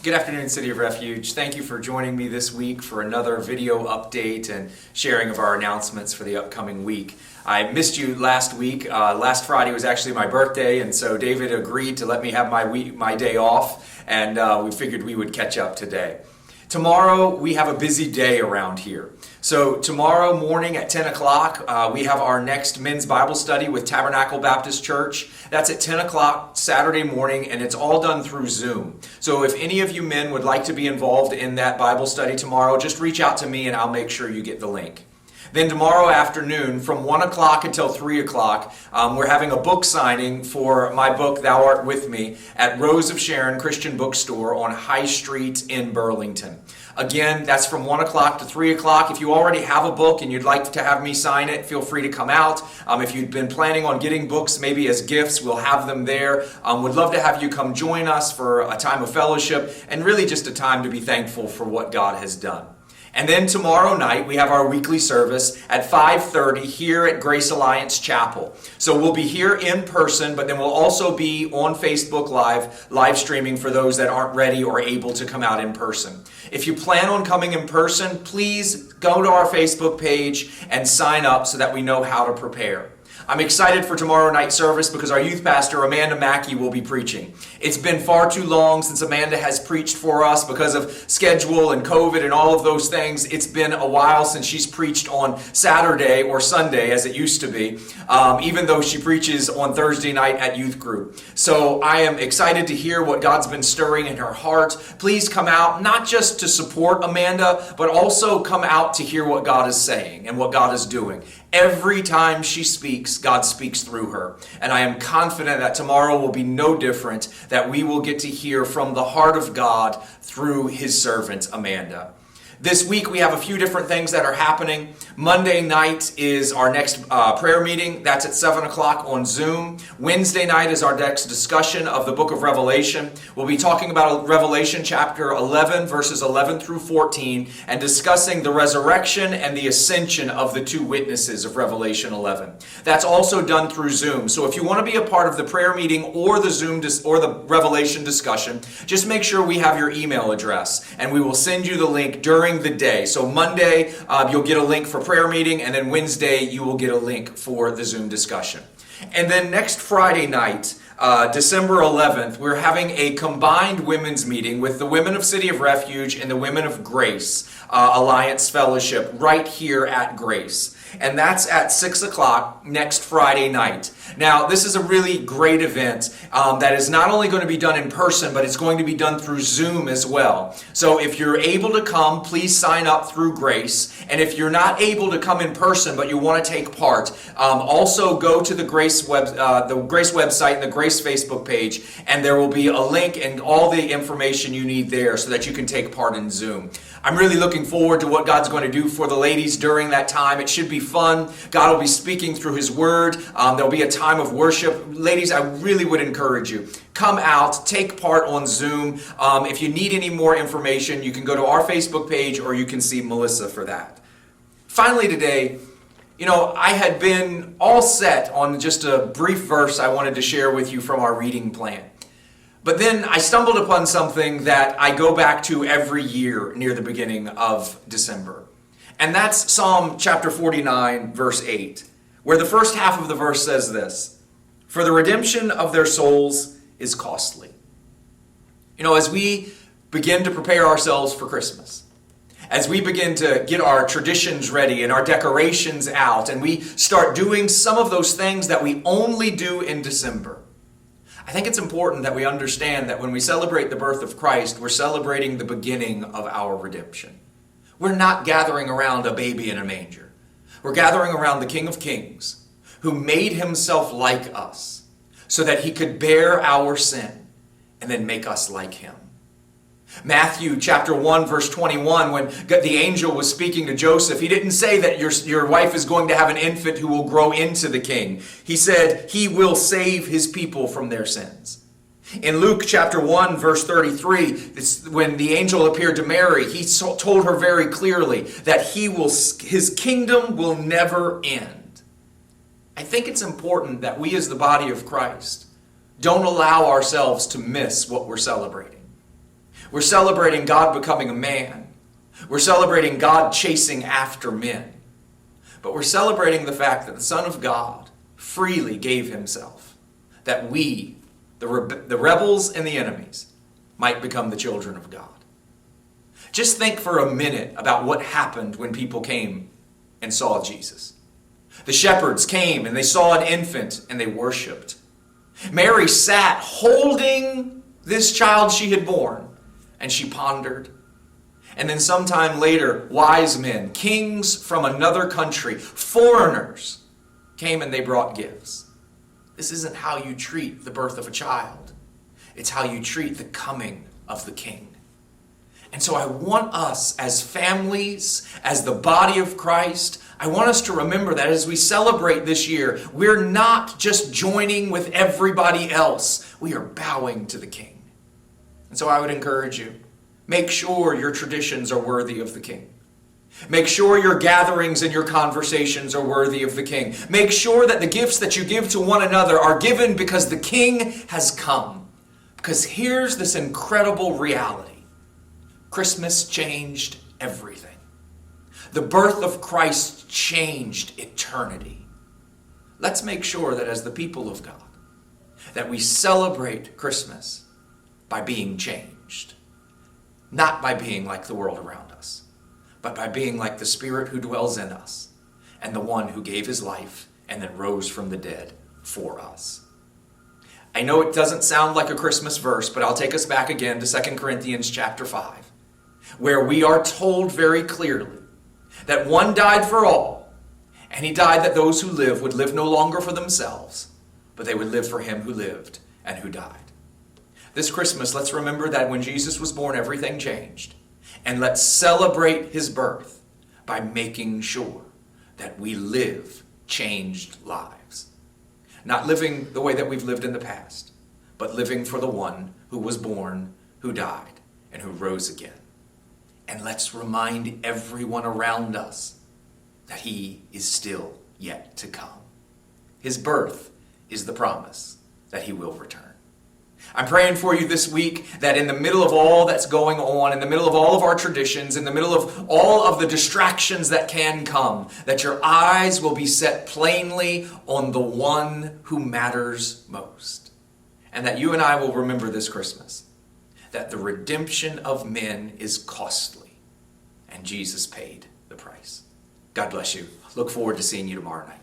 Good afternoon, City of Refuge. Thank you for joining me this week for another video update and sharing of our announcements for the upcoming week. I missed you last week. Last Friday was actually my birthday, and so David agreed to let me have my day off, and we figured we would catch up today. Tomorrow, we have a busy day around here. So tomorrow morning at 10 o'clock, we have our next men's Bible study with Tabernacle Baptist Church. That's at 10 o'clock Saturday morning, and it's all done through Zoom. So if any of you men would like to be involved in that Bible study tomorrow, just reach out to me and I'll make sure you get the link. Then tomorrow afternoon, from 1 o'clock until 3 o'clock, we're having a book signing for my book, Thou Art With Me, at Rose of Sharon Christian Bookstore on High Street in Burlington. Again, that's from 1 o'clock to 3 o'clock. If you already have a book and you'd like to have me sign it, feel free to come out. If you've been planning on getting books maybe as gifts, we'll have them there. Would love to have you come join us for a time of fellowship and really just a time to be thankful for what God has done. And then tomorrow night, we have our weekly service at 5:30 here at Grace Alliance Chapel. So we'll be here in person, but then we'll also be on Facebook live streaming for those that aren't ready or able to come out in person. If you plan on coming in person, please go to our Facebook page and sign up so that we know how to prepare. I'm excited for tomorrow night's service because our youth pastor, Amanda Mackey, will be preaching. It's been far too long since Amanda has preached for us because of schedule and COVID and all of those things. It's been a while since she's preached on Saturday or Sunday, as it used to be, even though she preaches on Thursday night at youth group. So I am excited to hear what God's been stirring in her heart. Please come out, not just to support Amanda, but also come out to hear what God is saying and what God is doing. Every time she speaks, God speaks through her. And I am confident that tomorrow will be no different, that we will get to hear from the heart of God through his servant, Amanda. This week, we have a few different things that are happening. Monday night is our next prayer meeting. That's at 7 o'clock on Zoom. Wednesday night is our next discussion of the book of Revelation. We'll be talking about Revelation chapter 11, verses 11 through 14, and discussing the resurrection and the ascension of the two witnesses of Revelation 11. That's also done through Zoom. So if you want to be a part of the prayer meeting or the Zoom or the Revelation discussion, just make sure we have your email address, and we will send you the link during the day. So Monday, you'll get a link for prayer meeting, and then Wednesday, you will get a link for the Zoom discussion. And then next Friday night, December 11th, we're having a combined women's meeting with the women of City of Refuge and the women of Grace Alliance Fellowship right here at Grace. And that's at 6 o'clock next Friday night. Now, this is a really great event that is not only going to be done in person, but it's going to be done through Zoom as well. So if you're able to come, please sign up through Grace. And if you're not able to come in person, but you want to take part, also go to the Grace website and the Grace Facebook page, and there will be a link and all the information you need there so that you can take part in Zoom. I'm really looking forward to what God's going to do for the ladies during that time. It should be fun. God will be speaking through his word. There'll be a time of worship. Ladies, I really would encourage you. Come out, take part on Zoom. If you need any more information, you can go to our Facebook page or you can see Melissa for that. Finally today, I had been all set on just a brief verse I wanted to share with you from our reading plan. But then I stumbled upon something that I go back to every year near the beginning of December. And that's Psalm chapter 49, verse 8, where the first half of the verse says this: "For the redemption of their souls is costly." As we begin to prepare ourselves for Christmas, as we begin to get our traditions ready and our decorations out, and we start doing some of those things that we only do in December, I think it's important that we understand that when we celebrate the birth of Christ, we're celebrating the beginning of our redemption. We're not gathering around a baby in a manger. We're gathering around the King of Kings, who made himself like us so that he could bear our sin and then make us like him. Matthew chapter 1, verse 21, when the angel was speaking to Joseph, he didn't say that your wife is going to have an infant who will grow into the king. He said he will save his people from their sins. In Luke chapter 1, verse 33, when the angel appeared to Mary, he told her very clearly that his kingdom will never end. I think it's important that we as the body of Christ don't allow ourselves to miss what we're celebrating. We're celebrating God becoming a man. We're celebrating God chasing after men. But we're celebrating the fact that the Son of God freely gave himself, that we, the rebels and the enemies, might become the children of God. Just think for a minute about what happened when people came and saw Jesus. The shepherds came and they saw an infant and they worshiped. Mary sat holding this child she had born and she pondered. And then sometime later, wise men, kings from another country, foreigners, came and they brought gifts. This isn't how you treat the birth of a child. It's how you treat the coming of the King. And so I want us as families, as the body of Christ, I want us to remember that as we celebrate this year, we're not just joining with everybody else. We are bowing to the King. And so I would encourage you, make sure your traditions are worthy of the King. Make sure your gatherings and your conversations are worthy of the King. Make sure that the gifts that you give to one another are given because the King has come. Because here's this incredible reality. Christmas changed everything. The birth of Christ changed eternity. Let's make sure that as the people of God, that we celebrate Christmas by being changed. Not by being like the world around us, but by being like the Spirit who dwells in us and the one who gave his life and then rose from the dead for us. I know it doesn't sound like a Christmas verse, but I'll take us back again to 2 Corinthians chapter 5, where we are told very clearly that one died for all, and he died that those who live would live no longer for themselves, but they would live for him who lived and who died. This Christmas, let's remember that when Jesus was born, everything changed. And let's celebrate his birth by making sure that we live changed lives. Not living the way that we've lived in the past, but living for the one who was born, who died, and who rose again. And let's remind everyone around us that he is still yet to come. His birth is the promise that he will return. I'm praying for you this week that in the middle of all that's going on, in the middle of all of our traditions, in the middle of all of the distractions that can come, that your eyes will be set plainly on the one who matters most. And that you and I will remember this Christmas that the redemption of men is costly, and Jesus paid the price. God bless you. Look forward to seeing you tomorrow night.